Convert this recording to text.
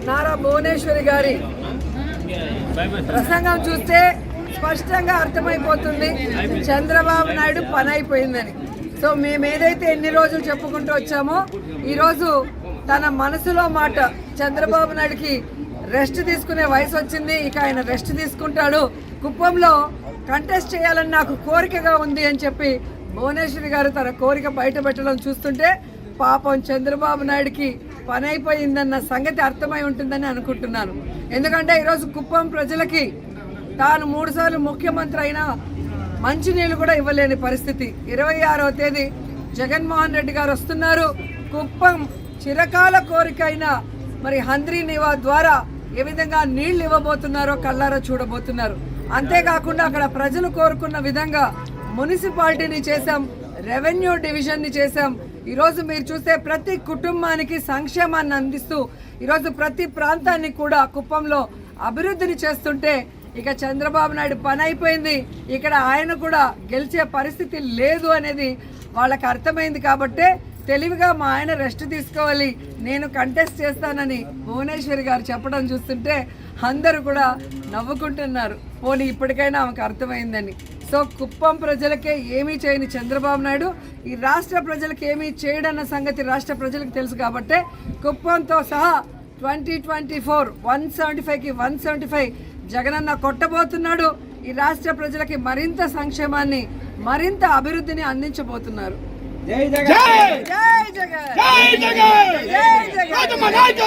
నారా భువనేశ్వరి గారి ప్రసంగం చూస్తే స్పష్టంగా అర్థమైపోతుంది చంద్రబాబు నాయుడు పని అయిపోయిందని. సో మేము ఏదైతే ఎన్ని రోజులు చెప్పుకుంటూ వచ్చామో ఈరోజు తన మనసులో మాట, చంద్రబాబు నాయుడుకి రెస్ట్ తీసుకునే వయసు వచ్చింది, ఇక ఆయన రెస్ట్ తీసుకుంటాడు, కుప్పంలో కంటెస్ట్ చేయాలని నాకు కోరికగా ఉంది అని చెప్పి భువనేశ్వరి గారు తన కోరిక బయట పెట్టడం చూస్తుంటే పాపం చంద్రబాబు నాయుడుకి పని అయిపోయిందన్న సంగతి అర్థమై ఉంటుందని అనుకుంటున్నాను. ఎందుకంటే ఈరోజు కుప్పం ప్రజలకి తాను 3 సార్లు ముఖ్యమంత్రి అయినా మంచినీళ్ళు కూడా ఇవ్వలేని పరిస్థితి. 26వ తేదీ జగన్మోహన్ రెడ్డి గారు వస్తున్నారు. కుప్పం చిరకాల కోరిక అయిన మరి హంద్రీ నివా ద్వారా ఏ విధంగా నీళ్లు ఇవ్వబోతున్నారో కళ్ళారా చూడబోతున్నారు. అంతేకాకుండా అక్కడ ప్రజలు కోరుకున్న విధంగా మున్సిపాలిటీని చేశాం, రెవెన్యూ డివిజన్ని చేశాం. ఈరోజు మీరు చూస్తే ప్రతి కుటుంబానికి సంక్షేమాన్ని అందిస్తూ ఈరోజు ప్రతి ప్రాంతాన్ని కూడా కుప్పంలో అభివృద్ధిని చేస్తుంటే ఇక చంద్రబాబు నాయుడు పని అయిపోయింది, ఇక్కడ ఆయన కూడా గెలిచే పరిస్థితి లేదు అనేది వాళ్ళకి అర్థమైంది. కాబట్టే తెలివిగా మా ఆయన రెస్ట్ తీసుకోవాలి, నేను కంటెస్ట్ చేస్తానని భువనేశ్వరి గారు చెప్పడం చూస్తుంటే అందరూ కూడా నవ్వుకుంటున్నారు. పోనీ ఇప్పటికైనా ఆమెకు అర్థమైందని. సో కుప్పం ప్రజలకే ఏమీ చేయని చంద్రబాబు నాయుడు ఈ రాష్ట్ర ప్రజలకు ఏమీ చేయడన్న సంగతి రాష్ట్ర ప్రజలకు తెలుసు. కాబట్టే కుప్పంతో సహా 2024 175కి 175 జగనన్న కొట్టబోతున్నాడు. ఈ రాష్ట్ర ప్రజలకి మరింత సంక్షేమాన్ని, మరింత అభివృద్ధిని అందించబోతున్నారు. జై జగన్, జై జగన్, జై జగన్.